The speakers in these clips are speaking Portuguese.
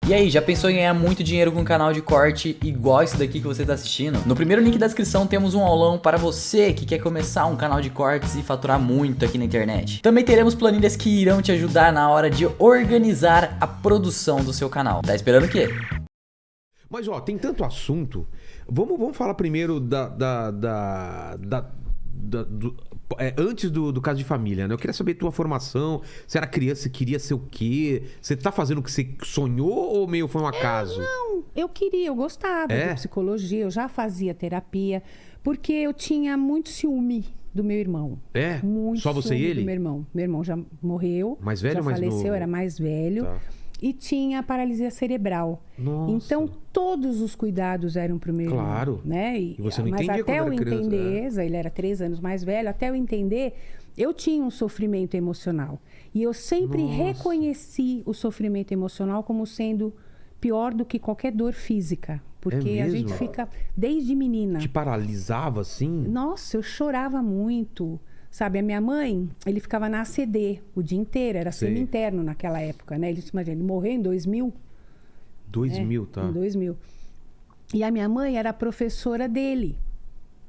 E aí, já pensou em ganhar muito dinheiro com um canal de corte igual esse daqui que você está assistindo? No primeiro link da descrição temos um aulão para você que quer começar um canal de cortes e faturar muito aqui na internet. Também teremos planilhas que irão te ajudar na hora de organizar a produção do seu canal. Tá esperando o quê? Mas ó, tem tanto assunto. Vamos falar primeiro antes do caso de família, né? Eu queria saber tua formação. Você era criança, você queria ser o quê? Você tá fazendo o que você sonhou ou meio foi um acaso? Não, eu gostava de psicologia, eu já fazia terapia, porque eu tinha muito ciúme do meu irmão. É? Muito Só você e ciúme ele? do meu irmão. Meu irmão já morreu. Mais velho já ou mais faleceu, novo? era mais velho. Tá. E tinha paralisia cerebral. Nossa. Então, todos os cuidados eram pro meu Claro. irmão. Né? E você não mas entendia até quando eu era criança, entender, ele era 3 anos mais velho, até eu entender, eu tinha um sofrimento emocional. E eu sempre reconheci o sofrimento emocional como sendo pior do que qualquer dor física. Porque a gente fica, desde menina... Te paralisava assim? Nossa, eu chorava muito. Sabe, a minha mãe, ele ficava na ACD o dia inteiro, era semi-interno naquela época, né? Ele morreu em 2000. 2000, tá. Em 2000. E a minha mãe era professora dele,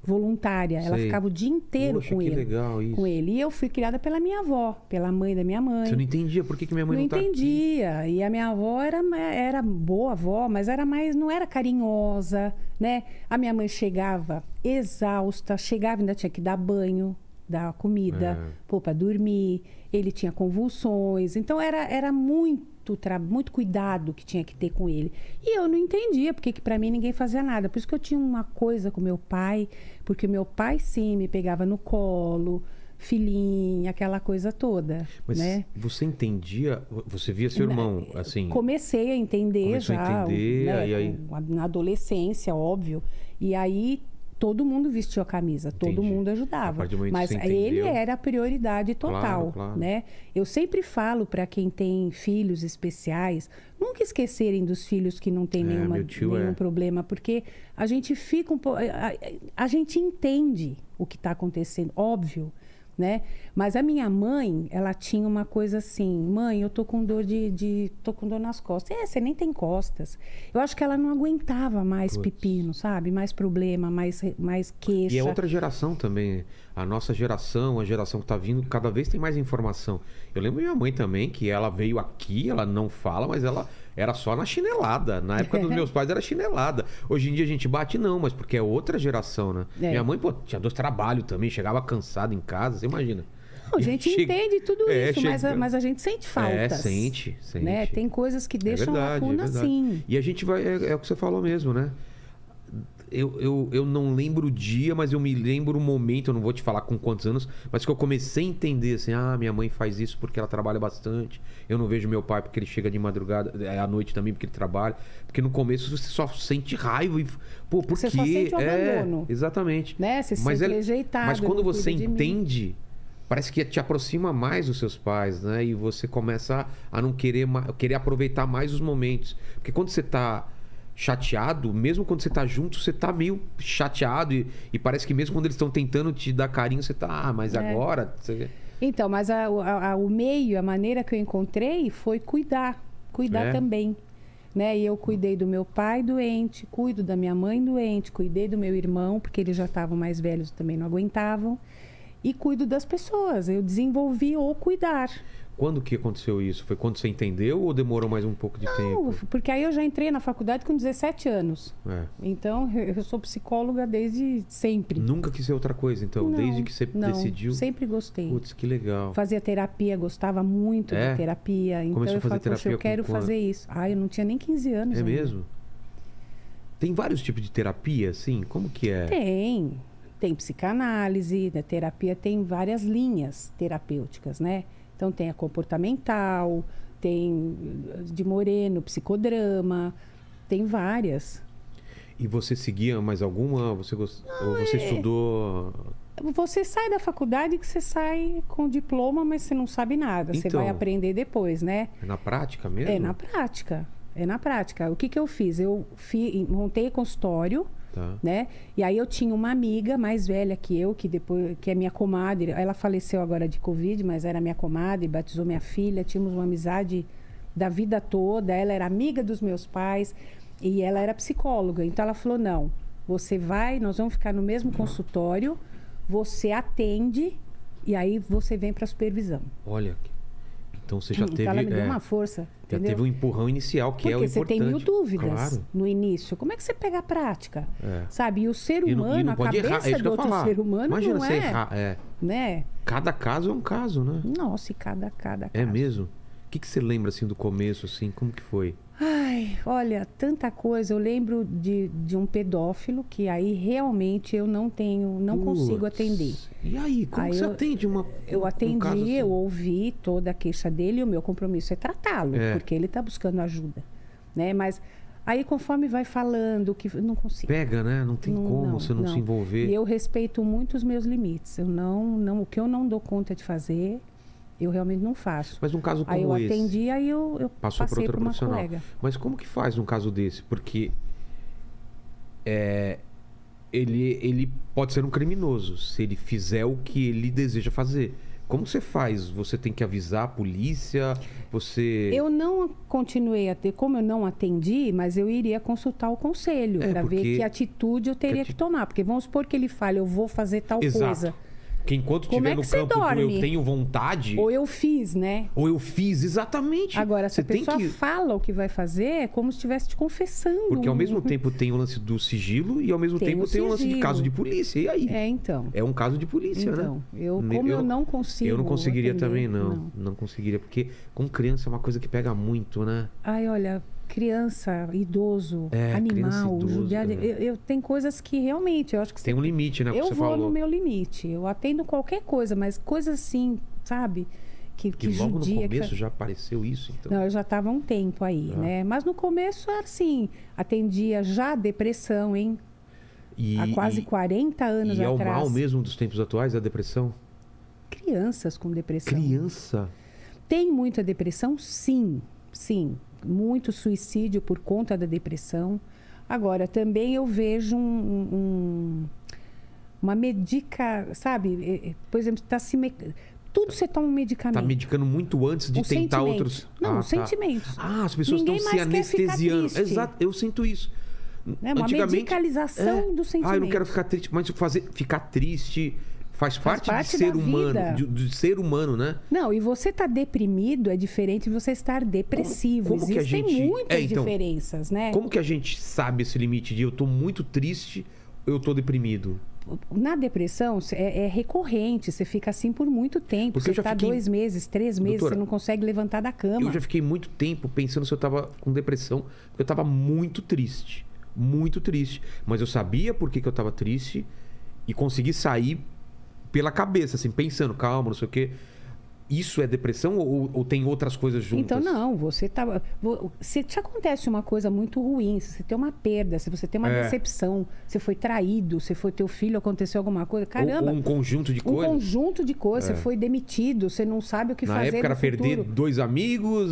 voluntária. Ela ficava o dia inteiro com ele. Legal isso. Com ele. E eu fui criada pela minha avó, pela mãe da minha mãe. Você não entendia por que minha mãe não tá aqui? Não entendia. E a minha avó era boa avó, mas não era carinhosa, né? A minha mãe chegava exausta, ainda tinha que dar banho, dar comida, para dormir. Ele tinha convulsões. Então, era muito cuidado que tinha que ter com ele. E eu não entendia, porque para mim ninguém fazia nada. Por isso que eu tinha uma coisa com meu pai, porque meu pai, sim, me pegava no colo, filhinha, aquela coisa toda. Mas né? você entendia, você via seu irmão, assim... Comecei a entender Começou já. a entender, né, e aí... Na adolescência, óbvio. E aí... Todo mundo vestiu a camisa, todo mundo ajudava. Mas ele era a prioridade total, claro. né? Eu sempre falo para quem tem filhos especiais, nunca esquecerem dos filhos que não tem nenhum problema, porque a gente fica um pouco... A gente entende o que está acontecendo, óbvio, né? Mas a minha mãe, ela tinha uma coisa assim: mãe, eu tô com dor tô com dor nas costas. Você nem tem costas. Eu acho que ela não aguentava mais pepino, sabe? Mais problema, mais queixa. E é outra geração também. A nossa geração, a geração que tá vindo, cada vez tem mais informação. Eu lembro minha mãe também, que ela veio aqui, ela não fala, mas ela era só na chinelada. Na época dos meus pais era chinelada. Hoje em dia a gente bate não, mas porque é outra geração, né? Minha mãe, tinha 2 trabalhos também, chegava cansada em casa, você imagina. Não, a gente entende tudo isso, mas a gente sente faltas. Sente. Né? Tem coisas que deixam lacuna assim. E a gente vai, é o que você falou mesmo, né? Eu não lembro o dia, mas eu me lembro o momento, eu não vou te falar com quantos anos, mas que eu comecei a entender assim, minha mãe faz isso porque ela trabalha bastante, eu não vejo meu pai porque ele chega de madrugada, à noite também porque ele trabalha, porque no começo você só sente raiva e, por quê? Você só sente o abandono. Exatamente. Né? Você se sente rejeitado. Mas quando você entende, parece que te aproxima mais dos seus pais, né? E você começa a não querer aproveitar mais os momentos, porque quando você tá chateado, mesmo quando você tá junto, você tá meio chateado e parece que mesmo quando eles estão tentando te dar carinho, você tá, mas agora... Você... Então, mas o meio, a maneira que eu encontrei foi cuidar também, né? E eu cuidei do meu pai doente, cuido da minha mãe doente, cuidei do meu irmão, porque eles já estavam mais velhos, também não aguentavam, e cuido das pessoas, eu desenvolvi o cuidar. Quando que aconteceu isso? Foi quando você entendeu ou demorou mais um pouco de tempo? Não, porque aí eu já entrei na faculdade com 17 anos. Então, eu sou psicóloga desde sempre. Nunca quis ser outra coisa, então? Desde que você decidiu? Sempre gostei. Putz, que legal. Fazia terapia, gostava muito de terapia. Então, começou eu a fazer falei, terapia eu quero fazer isso. Eu não tinha nem 15 anos ainda. Mesmo? Tem vários tipos de terapia, assim? Como que é? Tem psicanálise, né? Terapia tem várias linhas terapêuticas, né? Então, tem a comportamental, tem de Moreno, psicodrama, tem várias. E você seguia mais alguma? Ou você estudou... Você sai da faculdade que você sai com diploma, mas você não sabe nada. Você vai aprender depois, né? É na prática mesmo? É na prática. O que eu fiz? Eu montei consultório, né? E aí eu tinha uma amiga mais velha que eu, que é minha comadre. Ela faleceu agora de Covid, mas era minha comadre, batizou minha filha. Tínhamos uma amizade da vida toda, ela era amiga dos meus pais e ela era psicóloga. Então ela falou: não, você vai, nós vamos ficar no mesmo consultório, você atende e aí você vem para supervisão. Olha, então você já Então teve... ela me deu uma força, já entendeu? teve um empurrão inicial, que Porque é o você importante. tem mil dúvidas Claro. no início. Como é que você pega a prática? É. Sabe? E o ser E não humano, a pode errar, é cabeça isso que do eu ia outro falar. ser humano Imagina não você é, errar. né? Cada caso é um caso, né? Nossa, e cada É caso. mesmo? O que você lembra, assim, do começo, assim? Como que foi? Ai, olha, tanta coisa. Eu lembro de um pedófilo que aí realmente eu não consigo Putz. atender. E aí, como Aí que você eu- atende Eu um atendi, caso assim? eu ouvi toda a queixa dele e o meu compromisso é tratá-lo, É. porque ele está buscando ajuda, né? Mas aí conforme vai falando, que eu não consigo. Pega, né? Não tem como você não se envolver. E eu respeito muito os meus limites. O que eu não dou conta de fazer, eu realmente não faço. Mas num caso como Aí eu esse, atendi, aí eu passou por passei outra para uma profissional. colega. Mas como que faz num caso desse? Porque ele pode ser um criminoso se ele fizer o que ele deseja fazer. Como você faz? Você tem que avisar a polícia? Você... Eu não continuei a ter, como eu não atendi, mas eu iria consultar o conselho para ver porque- que atitude eu teria que tomar. Porque vamos supor que ele fale, eu vou fazer tal Exato. coisa. Porque enquanto Como estiver é que no você campo do eu dorme? tenho vontade, Ou eu fiz, né? ou eu fiz, exatamente. Agora, se você a pessoa tem que... fala o que vai fazer, é como se estivesse te confessando. Porque ao mesmo tempo tem o lance do sigilo e ao mesmo Tem tempo o tem o lance de sigilo. caso de polícia. E aí? É, então. É um caso de polícia, Então, né? como eu não consigo Eu não conseguiria atender, também, não. Não conseguiria, porque com criança é uma coisa que pega muito, né? Ai, olha, criança, idoso, É, criança, animal, idoso, judiado. é. Tem coisas que realmente, eu acho que Tem um limite, né? Que eu você vou falou. no meu limite. Eu atendo qualquer coisa, mas coisas assim, sabe? Que Que logo judia. no que começo já apareceu isso, então. Não, eu já estava há um tempo aí, né? Mas no começo era assim, atendia já depressão, hein? E, Há quase 40 anos e é o atrás. mal mesmo dos tempos atuais, a depressão? Crianças com depressão. Criança? Tem muita depressão? Sim, sim. Muito suicídio por conta da depressão. Agora, também eu vejo uma sabe? Por exemplo, tudo você toma um medicamento. Tá medicando muito antes de Os tentar sentimentos. outros... Não, Ah, os sentimentos. Ah, as pessoas Ninguém estão se mais quer ficar anestesiando. triste. Exato, eu sinto isso. É uma medicalização do sentimento. Ah, eu não quero ficar triste, mas ficar triste faz parte de parte ser da humano, vida. de ser humano, né? Não, e você tá deprimido é diferente de você estar depressivo. Como que a Existem gente- muitas então, diferenças, né? Como que a gente sabe esse limite de eu tô muito triste ou eu tô deprimido? Na depressão é recorrente, você fica assim por muito tempo. Porque Você eu já está fiquei- 2 meses, 3 meses, Doutora, você não consegue levantar da cama. Eu já fiquei muito tempo pensando se eu tava com depressão, porque eu tava muito triste. Muito triste. Mas eu sabia por que eu tava triste e consegui sair pela cabeça, assim, pensando, calma, não sei o quê. Isso é depressão ou tem outras coisas juntas? Então, não, você tá. Se te acontece uma coisa muito ruim, se você tem uma perda, se você tem uma decepção, você foi traído, se foi teu filho, aconteceu alguma coisa, caramba. Ou um conjunto de um coisas. conjunto de coisas, você foi demitido, você não sabe o que Na fazer. época era no perder futuro. 2 amigos,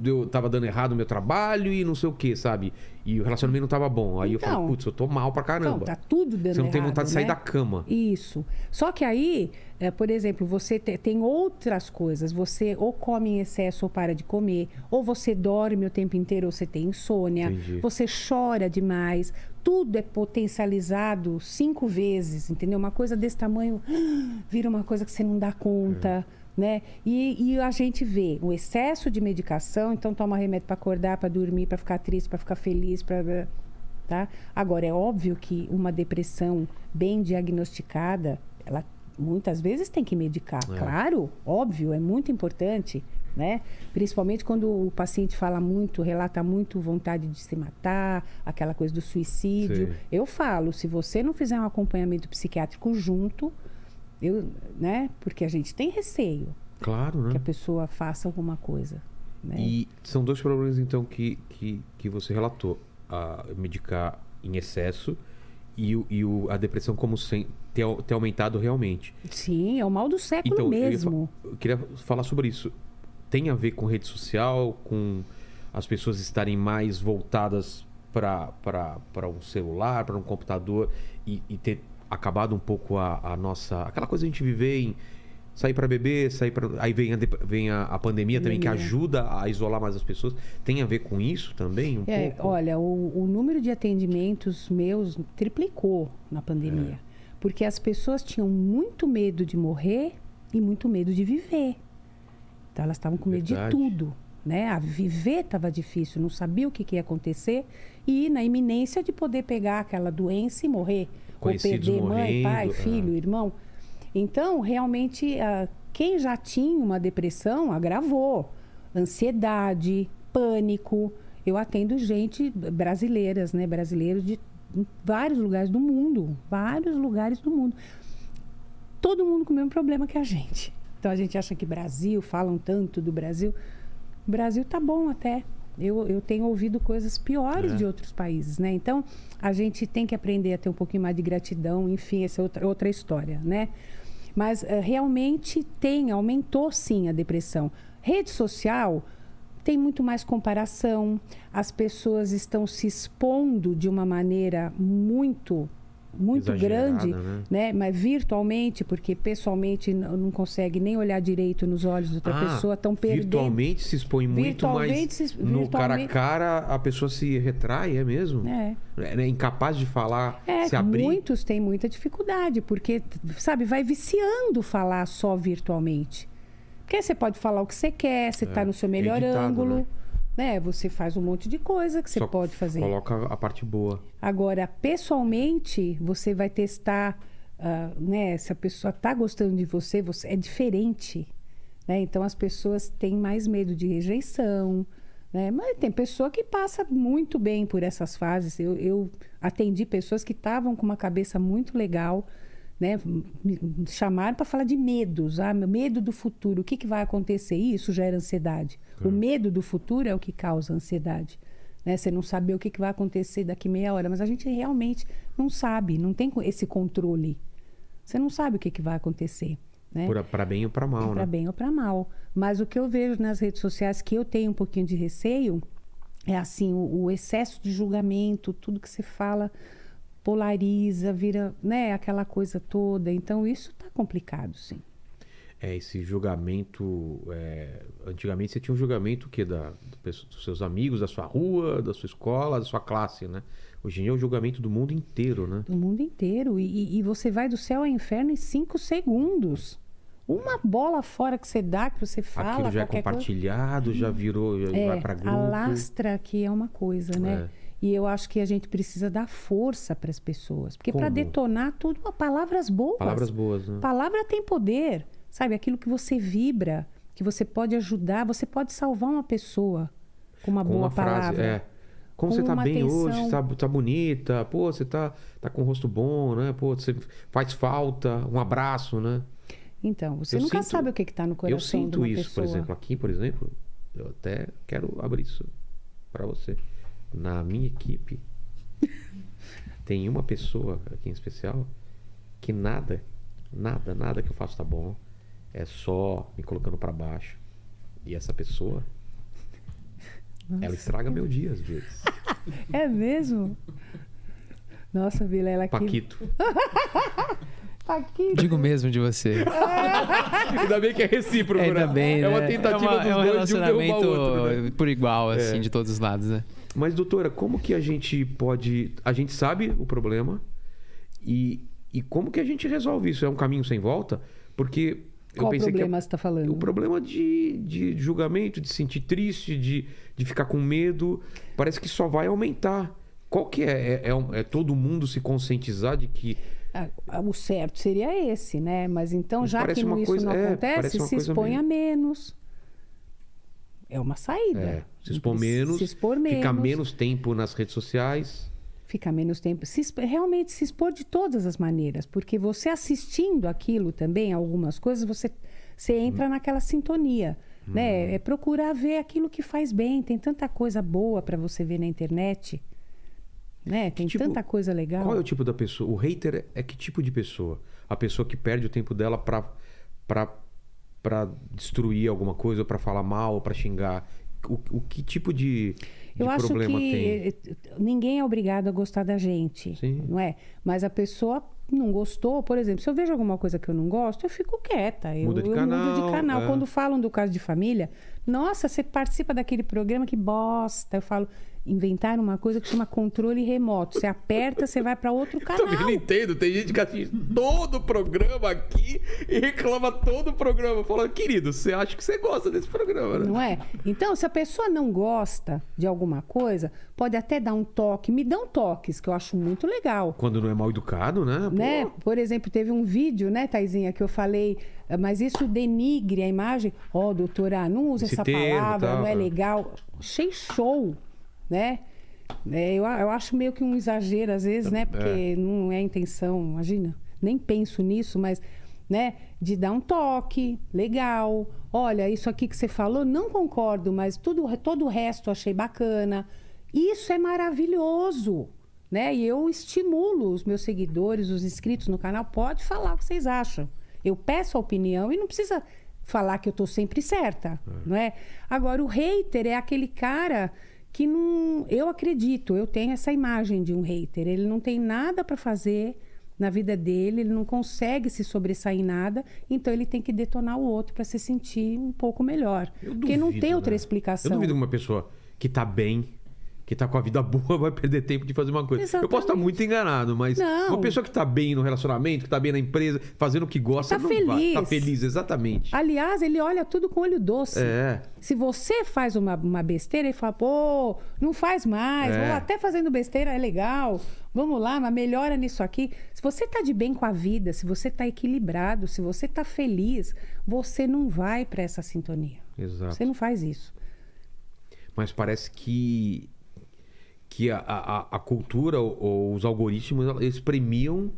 eu tava dando errado o meu trabalho e não sei o que, sabe? E o relacionamento não tava bom. Aí eu Então. falei, putz, eu tô mal pra caramba. Não, tá tudo dando Você não tem errado, vontade de sair né? da cama. Isso. Só que aí, por exemplo, você tem outras coisas. Você ou come em excesso ou para de comer. Ou você dorme o tempo inteiro ou você tem insônia. Entendi. Você chora demais. Tudo é potencializado 5 vezes, entendeu? Uma coisa desse tamanho vira uma coisa que você não dá conta. Né? E a gente vê o excesso de medicação, então toma remédio para acordar, para dormir, para ficar triste, para ficar feliz, tá? Agora, é óbvio que uma depressão bem diagnosticada, ela muitas vezes tem que medicar. Claro, óbvio, é muito importante, né? Principalmente quando o paciente fala muito, relata muito vontade de se matar, aquela coisa do suicídio. Sim. Eu falo, se você não fizer um acompanhamento psiquiátrico junto, né? Porque a gente tem receio Claro, né? que a pessoa faça alguma coisa, né? E são 2 problemas, então, que você relatou. Medicar em excesso e a depressão como ter aumentado realmente. Sim, é o mal do século Então, mesmo. eu queria falar sobre isso. Tem a ver com rede social, com as pessoas estarem mais voltadas para um celular, para um computador e ter acabado um pouco a nossa... Aquela coisa de a gente viver em sair para beber, aí vem a pandemia também, que ajuda a isolar mais as pessoas. Tem a ver com isso também? Pouco? Olha, o número de atendimentos meus triplicou na pandemia. Porque as pessoas tinham muito medo de morrer e muito medo de viver. Então, elas estavam com medo de tudo. Né? A viver estava difícil, não sabia o que ia acontecer. E na iminência de poder pegar aquela doença e morrer. Conhecidos ou perder mãe, pai, morrendo, filho, irmão. Então, realmente, quem já tinha uma depressão agravou. Ansiedade, pânico. Eu atendo gente brasileiras, né? Brasileiros de vários lugares do mundo. Vários lugares do mundo. Todo mundo com o mesmo problema que a gente. Então, a gente acha que Brasil, falam tanto do Brasil. O Brasil tá bom até. Eu tenho ouvido coisas piores de outros países, né? Então, a gente tem que aprender a ter um pouquinho mais de gratidão. Enfim, essa é outra história, né? Mas realmente aumentou sim a depressão. Rede social tem muito mais comparação. As pessoas estão se expondo de uma maneira muito grande, né? Mas virtualmente, porque pessoalmente não consegue nem olhar direito nos olhos da outra pessoa, estão perdendo. Virtualmente se expõe muito, mas no cara a cara a pessoa se retrai, é mesmo? É incapaz de falar, se abrir. Muitos têm muita dificuldade, porque, sabe, vai viciando falar só virtualmente. Porque você pode falar o que você quer, você está no seu melhor ângulo. Né? Você faz um monte de coisa que você pode fazer. Coloca a parte boa. Agora, pessoalmente, você vai testar, né? Se a pessoa está gostando de você é diferente. Né? Então, as pessoas têm mais medo de rejeição. Né? Mas tem pessoa que passa muito bem por essas fases. Eu atendi pessoas que estavam com uma cabeça muito legal. Né? Me chamaram para falar de medos, medo do futuro, o que vai acontecer? Isso gera ansiedade. O medo do futuro é o que causa ansiedade. Né? Você não saber o que vai acontecer daqui meia hora, mas a gente realmente não sabe, não tem esse controle. Você não sabe o que vai acontecer. Né? Para bem ou para mal, né? Para bem ou para mal. Mas o que eu vejo nas redes sociais, que eu tenho um pouquinho de receio, é assim, o excesso de julgamento, tudo que você fala polariza, vira, né, aquela coisa toda. Então, isso tá complicado, sim. Esse julgamento... antigamente você tinha um julgamento o quê? Dos seus amigos, da sua rua, da sua escola, da sua classe, né? Hoje em dia é o julgamento do mundo inteiro, né? Do mundo inteiro. E você vai do céu ao inferno em 5 segundos. Uma bola fora que você dá, que você fala... Aquilo já é compartilhado, já virou... Já vai pra grupo. Alastra que é uma coisa, né? E eu acho que a gente precisa dar força para as pessoas. Porque para detonar tudo, palavras boas. Palavras boas, né? Palavra tem poder. Sabe, aquilo que você vibra, que você pode ajudar, você pode salvar uma pessoa com uma boa palavra. Frase, Como você tá bem hoje, tá bonita, pô, você tá com o rosto bom, né? Pô, você faz falta, um abraço, né? Então, você nunca sabe o que tá no coração de uma pessoa. Eu sinto isso, por exemplo, aqui, por exemplo, eu até quero abrir isso para você. Na minha equipe, tem uma pessoa aqui em especial que nada que eu faço tá bom. É só me colocando para baixo. E essa pessoa, ela estraga meu dia às vezes. É mesmo? Nossa, Vilela, aqui... Paquito. Paquito. Digo mesmo de você. Ainda bem que é recíproco, Ainda né? bem, né? É uma tentativa dos dois de um derrubar o outro, né? Por igual, assim, de todos os lados, né? Mas, doutora, como que a gente pode... A gente sabe o problema e como que a gente resolve isso? É um caminho sem volta? Porque... Qual problema você está falando? O problema de julgamento, de se sentir triste, de ficar com medo, parece que só vai aumentar. Qual que é? É todo mundo se conscientizar de que... O certo seria esse, né? Mas então, já que isso não acontece, se exponha menos. É uma saída. Se expor menos, ficar menos tempo nas redes sociais... Ficar menos tempo. Realmente se expor de todas as maneiras. Porque você assistindo aquilo também, algumas coisas, você entra naquela sintonia. Né? É procurar ver aquilo que faz bem. Tem tanta coisa boa para você ver na internet. Né? Tem tanta coisa legal. Qual é o tipo da pessoa? O hater é que tipo de pessoa? A pessoa que perde o tempo dela para destruir alguma coisa, para falar mal, para xingar. O que tipo de problema tem? Eu acho que ninguém é obrigado a gostar da gente, Sim. não é? Mas a pessoa não gostou, por exemplo, se eu vejo alguma coisa que eu não gosto, eu fico quieta. Muda de eu canal, mudo de canal. é. Quando falam do Caso de Família, nossa, você participa daquele programa, que bosta. Eu falo, inventaram uma coisa que chama controle remoto. Você aperta, você vai para outro canal. Também não entendo. Tem gente que assiste todo o programa aqui e reclama todo o programa. Fala, querido, você acha que você gosta desse programa, né? Não é? Então, se a pessoa não gosta de alguma coisa, pode até dar um toque. Me dão toques, que eu acho muito legal. Quando não é mal educado, né? Né? Pô. Por exemplo, teve um vídeo, né, Taizinha, que eu falei, mas isso denigre a imagem. Ó, doutora, não usa Esse essa termo, palavra, tal, não é é. legal. Achei show, né? Eu acho meio que um exagero às vezes, né? Porque não é a intenção, imagina. Nem penso nisso, mas, né? De dar um toque, legal. Olha, isso aqui que você falou, não concordo, mas todo o resto eu achei bacana. Isso é maravilhoso, né? E eu estimulo os meus seguidores, os inscritos no canal, pode falar o que vocês acham. Eu peço a opinião e não precisa falar que eu tô sempre certa, não é? Agora, o hater é aquele cara que não... Eu acredito, eu tenho essa imagem de um hater. Ele não tem nada para fazer na vida dele, ele não consegue se sobressair em nada, então ele tem que detonar o outro para se sentir um pouco melhor. Porque não tem outra explicação. Eu duvido que uma pessoa que tá bem, que tá com a vida boa, vai perder tempo de fazer uma coisa. Exatamente. Eu posso estar muito enganado, mas Não. uma pessoa que tá bem no relacionamento, que tá bem na empresa, fazendo o que gosta, Tá não vai. feliz. Tá feliz, exatamente. Aliás, ele olha tudo com olho doce. É. Se você faz uma besteira, ele fala, pô, não faz mais. É. Ou até fazendo besteira é legal. Vamos lá, mas melhora nisso aqui. Se você tá de bem com a vida, se você tá equilibrado, se você tá feliz, você não vai para essa sintonia. Exato. Você não faz isso. Mas parece que a cultura ou os algoritmos, eles premiam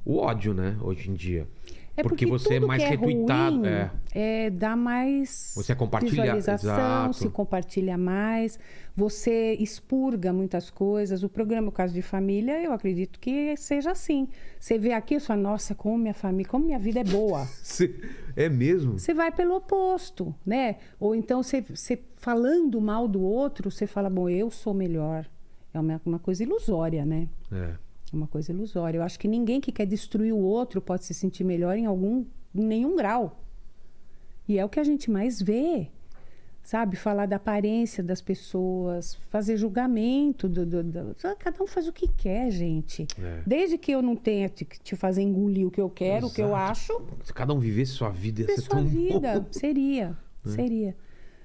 o ódio, né? Hoje em dia. É porque você é tudo mais que retweetado. ruim, dá mais Você compartilha, visualização, exato. se compartilha mais, você expurga muitas coisas. O programa O Caso de Família, eu acredito que seja assim. Você vê aqui e fala, nossa, como minha vida é boa. É mesmo? Você vai pelo oposto, né? Ou então você falando mal do outro, você fala, bom, eu sou melhor. É uma coisa ilusória, né? É. Uma coisa ilusória. Eu acho que ninguém que quer destruir o outro pode se sentir melhor em nenhum grau. E é o que a gente mais vê, sabe? Falar da aparência das pessoas, fazer julgamento. Cada um faz o que quer, gente. É. Desde que eu não tenha te fazer engolir o que eu quero, o que eu Exato. acho. Se cada um vivesse sua vida, ia Ter ser sua tão vida. bom. Seria.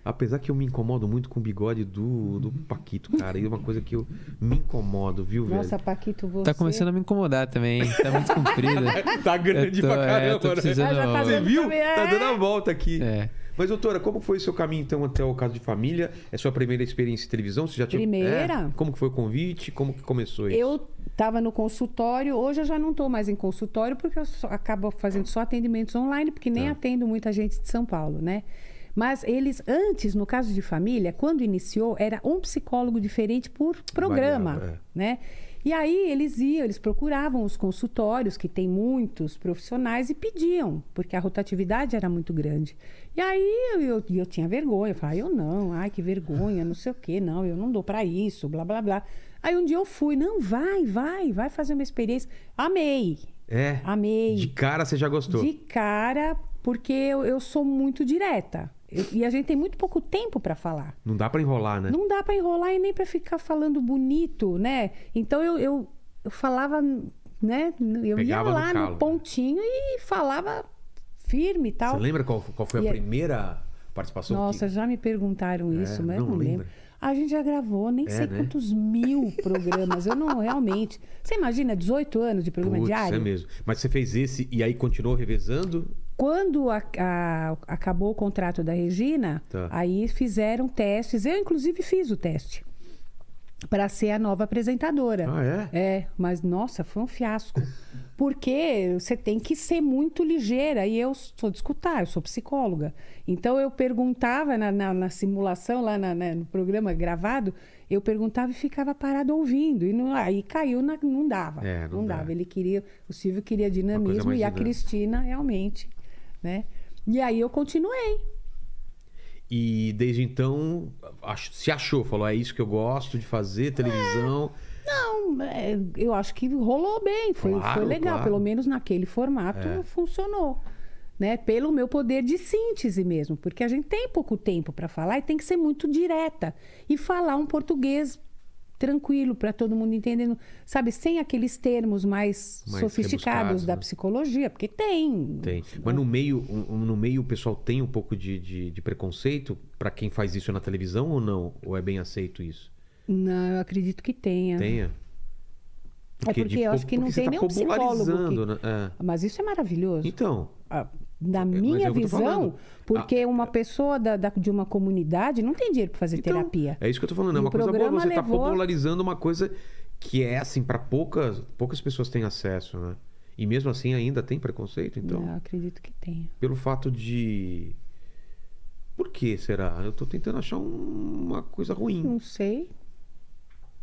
Apesar que eu me incomodo muito com o bigode do Paquito, cara. E é uma coisa que eu me incomodo, viu, Nossa, velho? Paquito, você... Tá começando a me incomodar também. Tá muito comprida. Tá grande pra caramba, tô né? precisando... já tá Você dando viu? também, Tá dando a volta aqui. É. Mas, doutora, como foi o seu caminho, então, até o Caso de Família? É sua primeira experiência em televisão? Você já tinha... Primeira. Como que foi o convite? Como que começou isso? Eu estava no consultório, hoje eu já não estou mais em consultório, porque eu acabo fazendo só atendimentos online, porque nem atendo muita gente de São Paulo, né? Mas eles, antes, no Caso de Família, quando iniciou, era um psicólogo diferente por programa, Variava, né? E aí eles procuravam os consultórios, que tem muitos profissionais, e pediam, porque a rotatividade era muito grande. E aí eu tinha vergonha, eu falava, eu não, ai que vergonha, não sei o quê, não, eu não dou para isso, blá, blá, blá. Aí um dia eu fui, não, vai fazer uma experiência. Amei. É? Amei. De cara você já gostou? De cara, porque eu sou muito direta. E a gente tem muito pouco tempo para falar. Não dá pra enrolar, né? Não dá para enrolar e nem para ficar falando bonito, né? Então eu falava, né? Eu Pegava ia no lá calo. no pontinho e falava firme e tal. Você lembra qual foi a E- primeira participação? Nossa, já me perguntaram isso, mas eu não não lembro. lembra. A gente já gravou nem sei né? quantos mil programas. Eu não, realmente. Você imagina 18 anos de programa Putz, diário? é mesmo. Mas você fez esse e aí continuou revezando? Quando acabou o contrato da Regina, Tá. aí fizeram testes. Eu, inclusive, fiz o teste para ser a nova apresentadora. Ah, é? É, mas nossa, foi um fiasco. Porque você tem que ser muito ligeira. E eu sou de escutar, eu sou psicóloga. Então eu perguntava na simulação, lá no programa gravado, eu perguntava e ficava parada ouvindo. E aí caiu, não dava. É, não dá. dava. O Silvio queria Uma coisa dinamismo mais e a dinâmica. Cristina realmente, né? E aí eu continuei. E desde então se achou, falou, é isso que eu gosto de fazer, televisão. Não, eu acho que rolou bem, foi Claro, legal. claro. Pelo menos naquele formato funcionou. Né? Pelo meu poder de síntese mesmo. Porque a gente tem pouco tempo para falar e tem que ser muito direta. E falar um português tranquilo para todo mundo entendendo, sabe? Sem aqueles termos mais sofisticados rebuscados, da né? psicologia. Porque tem. Tem. Mas no meio o pessoal tem um pouco de preconceito pra quem faz isso na televisão ou não? Ou é bem aceito isso? Não, eu acredito que tenha. Tenha? Porque eu acho que não você tem tá nenhum psicólogo popularizando, que... né? Mas isso é maravilhoso. Então, Na mas minha é o que eu tô visão, falando. porque uma pessoa de uma comunidade não tem dinheiro para fazer então, terapia. é isso que eu tô falando. É E uma o coisa boa programa você tá levou- popularizando uma coisa que é assim, pra poucas pessoas têm acesso, né? E mesmo assim ainda tem preconceito, então. Eu acredito que tenha. Pelo fato de. Por que será? Eu tô tentando achar uma coisa ruim. Não sei.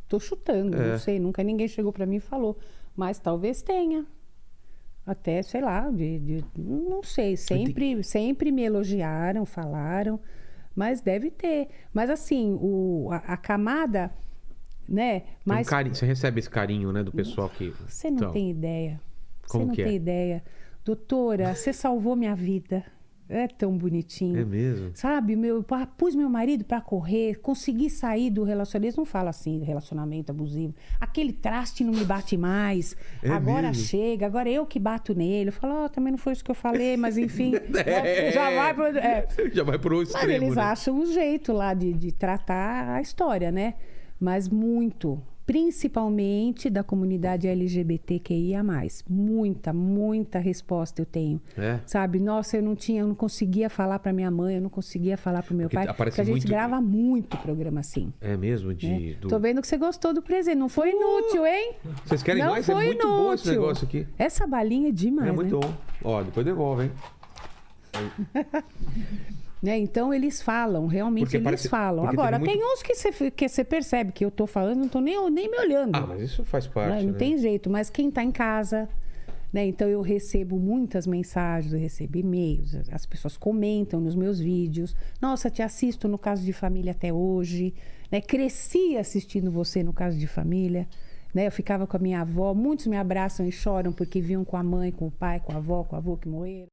Tô chutando, não sei. Nunca ninguém chegou para mim e falou. Mas talvez tenha. Até, sei lá, não sei. Sempre me elogiaram, falaram. Mas deve ter. Mas assim, a camada, né? Tem um Mas carinho, você recebe esse carinho, né, do pessoal que. você não Então, tem ideia. Como Você não que é? tem ideia. Doutora, você salvou minha vida. É tão bonitinho. É mesmo? Sabe, pus meu marido para correr, consegui sair do relacionamento. Eles não falam assim, relacionamento abusivo. Aquele traste não me bate mais. É Agora mesmo? chega, agora eu que bato nele. Eu falo, também não foi isso que eu falei, mas enfim. Já vai pro. Já vai pro Mas extremo, eles né? acham um jeito lá de tratar a história, né? Mas muito, principalmente da comunidade LGBTQIA+. Muita resposta eu tenho. É? Sabe? Nossa, eu não conseguia falar para minha mãe, eu não conseguia falar para meu Porque pai. aparece Porque a gente muito- grava muito programa assim. É mesmo? Né? Tô vendo que você gostou do presente. Não foi inútil, hein? Vocês querem não mais? foi É muito bom esse inútil. negócio aqui. Essa balinha é demais, É muito né? bom. Ó, depois devolve, hein? Né? Então eles falam, realmente Porque eles parece- falam. porque Agora, teve tem muito- uns que você percebe que eu tô falando, não tô nem me olhando. Ah, mas isso faz parte, Não né? tem jeito, mas quem está em casa, né? Então eu recebo muitas mensagens, eu recebo e-mails, as pessoas comentam nos meus vídeos. Nossa, te assisto no Caso de Família até hoje, né? Cresci assistindo você no Caso de Família, né? Eu ficava com a minha avó, muitos me abraçam e choram porque viam com a mãe, com o pai, com a avó, com o avô que morreram.